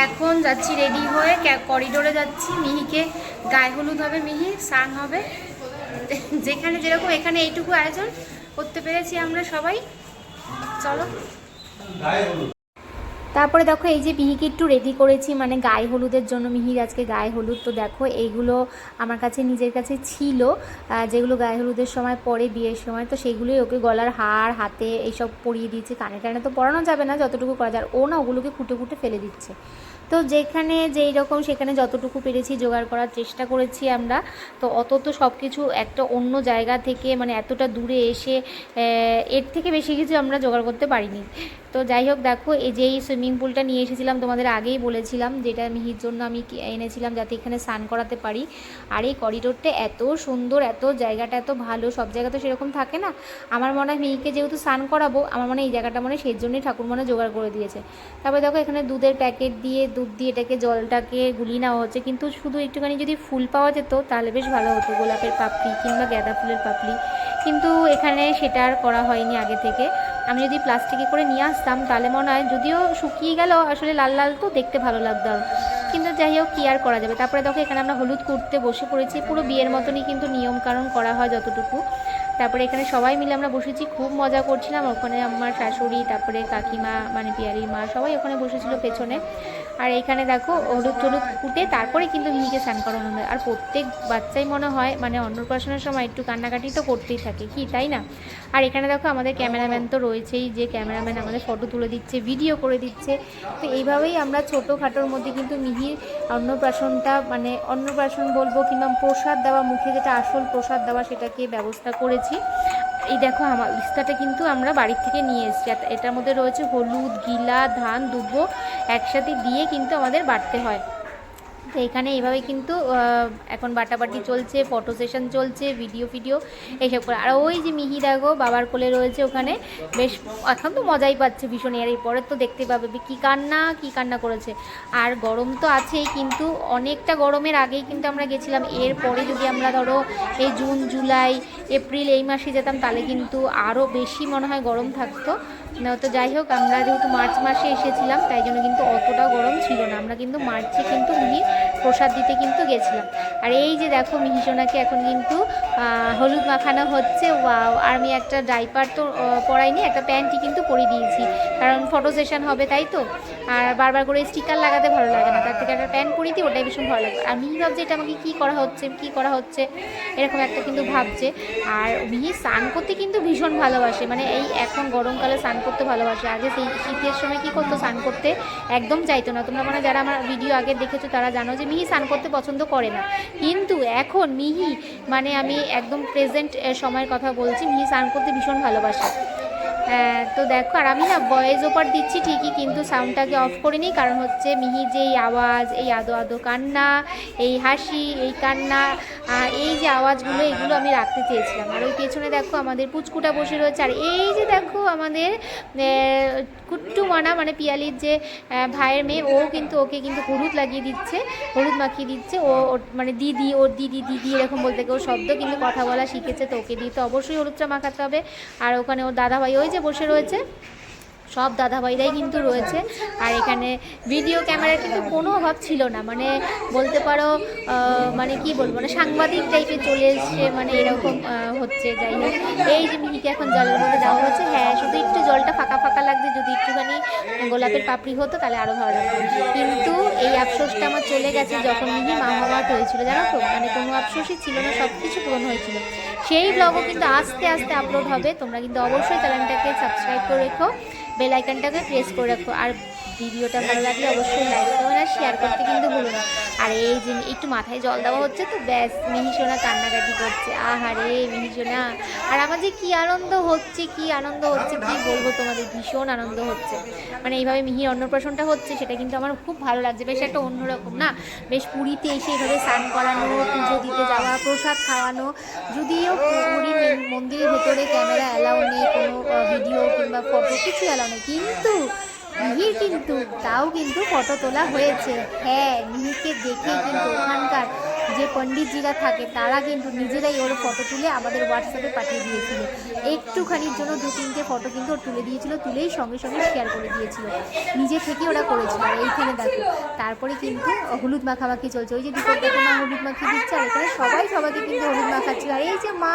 এখন যাচ্ছি রেডি হয়ে করিডোরে যাচ্ছি, মিহিকে গায়ে হলুদ হবে, মিহি স্নান হবে। যেখানে যেরকম এখানে এইটুকু আয়োজন করতে পেরেছি আমরা সবাই। চলো। তারপরে দেখো এই যে মিহিকে একটু রেডি করেছি, মানে গায়ে হলুদের জন্য। মিহির আজকে গায়ে হলুদ। তো দেখো এইগুলো আমার কাছে নিজের কাছে ছিল, যেগুলো গায়ে হলুদের সময় পরে, বিয়ের সময়। তো সেগুলোই ওকে গলার হার, হাতে এইসব পরিয়ে দিয়েছি। কানে টানে তো পরানো যাবে না, যতটুকু করা যায়। ও না ওগুলোকে খুঁটে খুঁটে ফেলে দিচ্ছে। তো যেখানে যেই রকম সেখানে যতটুকু পেরেছি জোগাড় করার চেষ্টা করেছি আমরা। তো অত তো সব কিছু একটা অন্য জায়গা থেকে, মানে এতটা দূরে এসে এর থেকে বেশি কিছু আমরা জোগাড় করতে পারিনি। তো যাই হোক, দেখো এই যেই সুইমিং পুলটা নিয়ে এসেছিলাম তোমাদের আগেই বলেছিলাম, যেটা মিহির জন্য আমি এনেছিলাম যাতে এখানে স্নান করাতে পারি। আর এই করিডোরটা এত সুন্দর, এত জায়গাটা এত ভালো। সব জায়গা তো সেরকম থাকে না। আমার মনে হয় মিহিকে যেহেতু স্নান করাবো, আমার মনে হয় এই জায়গাটা মনে হয় সেই জন্যই ঠাকুর মনে জোগাড় করে দিয়েছে। তারপরে দেখো এখানে দুধের প্যাকেট দিয়ে, দুধ দিয়ে এটাকে জলটাকে গুলিয়ে নেওয়া হচ্ছে। কিন্তু শুধু একটুখানি যদি ফুল পাওয়া যেত তাহলে বেশ ভালো হতো, গোলাপের পাপড়ি কিংবা গাঁদা ফুলের পাপড়ি। কিন্তু এখানে সেটা আর করা হয়নি আগে থেকে। আমি যদি প্লাস্টিকে করে নিয়ে আসতাম তাহলে মনে হয়, যদিও শুকিয়ে গেল আসলে, লাল লাল তো দেখতে ভালো লাগতো আরও। কিন্তু যাই হোক, কী আর করা যাবে। তারপরে দেখো এখানে আমরা হলুদ করতে বসে পড়েছি। পুরো বিয়ের মতনই কিন্তু নিয়মকানুন করা হয় যতটুকু। তারপরে এখানে সবাই মিলে আমরা বসেছি, খুব মজা করছিলাম। ওখানে আমার শাশুড়ি, তারপরে কাকিমা, মানে পিয়ারির মা, সবাই ওখানে বসেছিল পেছনে। আর এইখানে দেখো হলুদ টলুদ ফুটে তারপরে কিন্তু মিহিকে স্নান করানো হয়। আর প্রত্যেক বাচ্চাই মনে হয় মানে অন্নপ্রাশনের সময় একটু কান্নাকাটি তো করতেই থাকে, কি তাই না? আর এখানে দেখো আমাদের ক্যামেরাম্যান তো রয়েছেই, যে ক্যামেরাম্যান আমাদের ফটো তুলে দিচ্ছে, ভিডিও করে দিচ্ছে। তো এইভাবেই আমরা ছোটোখাটোর মধ্যে কিন্তু মিহির অন্নপ্রাশনটা, মানে অন্নপ্রাশন বলবো কিংবা প্রসাদ দেওয়া, মুখে যেটা আসল প্রসাদ দেওয়া, সেটাকে ব্যবস্থা করেছি। এই দেখো আমার লিস্টাটা কিন্তু আমরা বাড়ির থেকে নিয়ে এসেছি। এটার মধ্যে রয়েছে হলুদ, গিলা, ধান, দুব্বো একসাথে দিয়ে কিন্তু আমাদের বাটতে হয়। তো এখানে এইভাবে কিন্তু এখন বাটাবাটি চলছে, ফটো সেশন চলছে, ভিডিও এইসব করে। আর ওই যে মিহি দেখো বাবার কোলে রয়েছে ওখানে, বেশ এখন তো মজাই পাচ্ছে ভীষণ। আর এরপরে তো দেখতে পাবে কী কান্না করেছে। আর গরম তো আছেই, কিন্তু অনেকটা গরমের আগেই কিন্তু আমরা গেছিলাম। এরপরে যদি আমরা ধরো এই জুন, জুলাই, এপ্রিল এই মাসে যেতাম তাহলে কিন্তু আরও বেশি মনে হয় গরম থাকতো। তো যাই হোক, আমরা যেহেতু মার্চ মাসে এসেছিলাম তাই জন্য কিন্তু অতটা গরম ছিল না। আমরা কিন্তু মার্চে কিন্তু মিহির প্রসাদ দিতে কিন্তু গেছিলাম। আর এই যে দেখো মিহিসোনাকে এখন কিন্তু হলুদ মাখানো হচ্ছে। ওয়াও! আর আমি একটা ডাইপার তো পরাইনি, একটা প্যান্টই কিন্তু পরিয়ে দিয়েছি, কারণ ফটো সেশন হবে তাই তো। আর বারবার করে স্টিকার লাগাতে ভালো লাগে না, তার থেকে একটা প্যান্ট পরিয়ে দিই, ওটাই ভীষণ ভালো লাগে। আর মিহি ভাবছে এটা আমাকে কী করা হচ্ছে এরকম একটা কিন্তু ভাবছে। আর মিহি স্নান করতে কিন্তু ভীষণ ভালোবাসে, মানে এই এখন গরমকালে স্নান করতে ভালোবাসে। আগে সেই শীতের সময় কী করতো, স্নান করতে একদম চাইতো না। তোমরা মানে যারা আমার ভিডিও আগে দেখেছো তারা জানো যে মিহি স্নান করতে পছন্দ করে না। কিন্তু এখন মিহি, মানে আমি একদম প্রেজেন্ট সময়ের কথা বলছি, মিহি স্নান করতে ভীষণ ভালোবাসে। তো দেখো, আর আমি না ভয়েস ওভার দিচ্ছি ঠিকই, কিন্তু সাউন্ডটাকে অফ করে নিই, কারণ হচ্ছে মিহি যে এই আওয়াজ, এই আদো আদো কান্না, এই হাসি, এই কান্না, এই যে আওয়াজগুলো, এগুলো আমি রাখতে চেয়েছিলাম। আর ওই পেছনে দেখো আমাদের পুচকুটা বসে রয়েছে। আর এই যে দেখো আমাদের কুট্টু মানা, মানে পিয়ালির যে ভাইয়ের মেয়ে, ও কিন্তু ওকে কিন্তু হলুদ লাগিয়ে দিচ্ছে, হলুদ মাখিয়ে দিচ্ছে। ও মানে দিদি, ওর দিদি দিদি এরকম বলতে গিয়ে ওর শব্দ কিন্তু কথা বলা শিখেছে, তো ওকে দিয়ে তো অবশ্যই হলুদটা মাখাতে হবে। আর ওখানে ওর দাদাভাই ওই যে বসে রয়েছে, সব দাদাভাইরাই কিন্তু রয়েছে। আর এখানে ভিডিও ক্যামেরার কিন্তু কোনো অভাব ছিল না, মানে বলতে পারো মানে কি বলবো, মানে সাংবাদিক টাইপের চলে এসছে, মানে এরকম হচ্ছে। যাই হোক, এই যে মিহিকে এখন জলের মধ্যে দেওয়া হচ্ছে। হ্যাঁ, শুধু একটু জলটা ফাঁকা ফাঁকা লাগছে, যদি একটুখানি গোলাপের পাপড়ি হতো তাহলে আরও ভালো লাগতো। কিন্তু এই আফসোসটা আমার চলে গেছে যখন মিহি মা হওয়াট হয়েছিল, জানো তো, মানে কোনো আফসোসই ছিল না, সব কিছু পূরণ হয়েছিল। সেই ব্লগও কিন্তু আস্তে আস্তে আপলোড হবে। তোমরা কিন্তু অবশ্যই চ্যানেলটাকে সাবস্ক্রাইব করে রেখো, বেল আইকনটাকে প্রেস করে রাখো। আর ভিডিওটা ভালো লাগলে অবশ্যই লাইক করো, আর শেয়ার করতে কিন্তু ভুলো না। আর এই যে একটু মাথায় জল দেওয়া হচ্ছে, তো ব্যাস মিহিসোনা কান্নাকাটি করছে। আহারে মিহিসোনা! আর আমার যে কী আনন্দ হচ্ছে কি বলবো তোমাদের, ভীষণ আনন্দ হচ্ছে। মানে এইভাবে মিহির অন্নপ্রাশনটা হচ্ছে, সেটা কিন্তু আমার খুব ভালো লাগছে। বেশ একটা অন্যরকম না, বেশ পুরীতে এসে এইভাবে স্নান করানো, পুজো দিতে যাওয়া, প্রসাদ খাওয়ানো। যদিও পুরী মন্দিরের ভেতরে ক্যামেরা অ্যালাউ নেই, কোনো ভিডিও কিংবা ফটো কিছু অ্যালাউ নেই, কিন্তু মিহির কিন্তু তাও কিন্তু ফটো তোলা হয়েছে। হ্যাঁ, মিহিকে দেখে কিন্তু ওখানকার যে পণ্ডিতজিরা থাকে তারা কিন্তু নিজেরাই ওর ফটো তুলে আমাদের হোয়াটসঅ্যাপে পাঠিয়ে দিয়েছিল। একটুখানির জন্য 2-3টে ফটো কিন্তু ওর তুলে দিয়েছিল, তুলেই সঙ্গে সঙ্গে শেয়ার করে দিয়েছিল, নিজে থেকে ওরা করেছিল। আর এইখানে দেখো তারপরে কিন্তু হলুদ মাখামাখি চলছে, ওই যে দীপক দেখো মা হলুদ মাখিয়ে দিচ্ছে, আর এখানে সবাই সবাইকে কিন্তু হলুদ মাখাচ্ছে। আর এই যে মা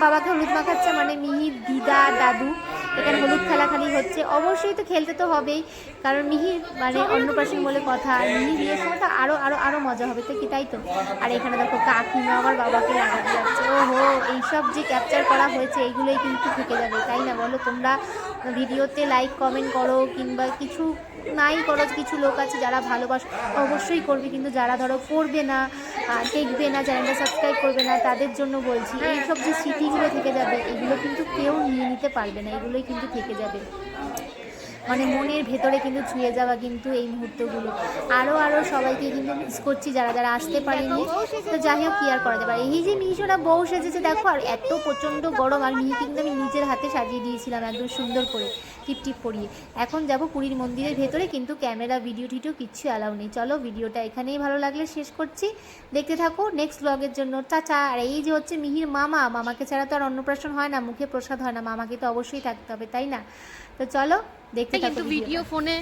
বাবাকে হলুদ মাখাচ্ছে, মানে মিহির দিদা দাদু এখানে হলুদ খেলাখালি হচ্ছে। অবশ্যই তো খেলতে তো হবেই, কারণ মিহির মানে অন্নপ্রাশন বলে কথা, আর মিহির বিয়ের সময় তো আরও আরও আরও মজা হবে, তো কি তাই তো। আর এখানে দেখো কাকিমা আমার বাবাকে লাগাতে যাচ্ছে। ওহো, এইসব যে ক্যাপচার করা হয়েছে এইগুলোই কিন্তু থেকে যাবে, তাই না বলো? তোমরা ভিডিওতে লাইক কমেন্ট করো কিংবা কিছু নাই করো, কিছু লোক আছে যারা ভালোবাসো অবশ্যই করবে, কিন্তু যারা ধরো করবে না, দেখবে না, চ্যানেলটা সাবস্ক্রাইব করবে না, তাদের জন্য বলছি এইসব যে স্মৃতিগুলো থেকে যাবে এগুলো কিন্তু কেউ নিয়ে নিতে পারবে না, এগুলোই কিন্তু থেকে যাবে, মানে মনের ভেতরে কিন্তু ছুঁয়ে যাওয়া কিন্তু এই মুহূর্তগুলো। আরও সবাইকে কিন্তু মিস করছি যারা যারা আসতে পারেনি, তো যাই হোক কি আর করা যাবে। এই যে মিহিসোনা বউ সেজেছে দেখো, আর এত প্রচণ্ড গরম, আর মিহি কিন্তু আমি নিজের হাতে সাজিয়ে দিয়েছিলাম একদম সুন্দর করে টিপটিপ পরিয়ে। এখন যাব পুরীর মন্দিরের ভেতরে, কিন্তু ক্যামেরা ভিডিও টিডিও কিচ্ছু অ্যালাউ নেই। চলো ভিডিওটা এখানেই ভালো লাগলে শেষ করছি, দেখতে থাকো নেক্সট ব্লগের জন্য, টাটা। আর এই যে হচ্ছে মিহির মামা, মামাকে ছাড়া তো আর অন্নপ্রাশন হয় না, মুখে প্রসাদ হয় না, মামাকে তো অবশ্যই থাকতে হবে, তাই না? তো চলো দেখতে থাকো। কিন্তু ভিডিও ফোনে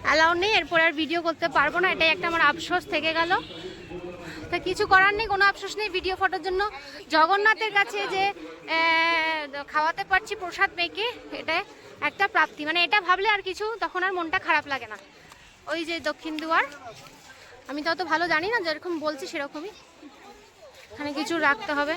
অ্যালাউ নেই, এরপর আর ভিডিও করতে পারবো না, এটাই একটা আমার আফসোস থেকে গেল। তা কিছু করার নেই, কোনো আফসোস নেই ভিডিও ফটোর জন্য। জগন্নাথের কাছে যে খাওয়াতে পারছি প্রসাদ মেখে, এটা একটা প্রাপ্তি, মানে এটা ভাবলে আর কিছু তখন আর মনটা খারাপ লাগে না। ওই যে দক্ষিণ দুয়ার, আমি তো অত ভালো জানি না, যেরকম বলছি সেরকমই, এখানে কিছু রাখতে হবে।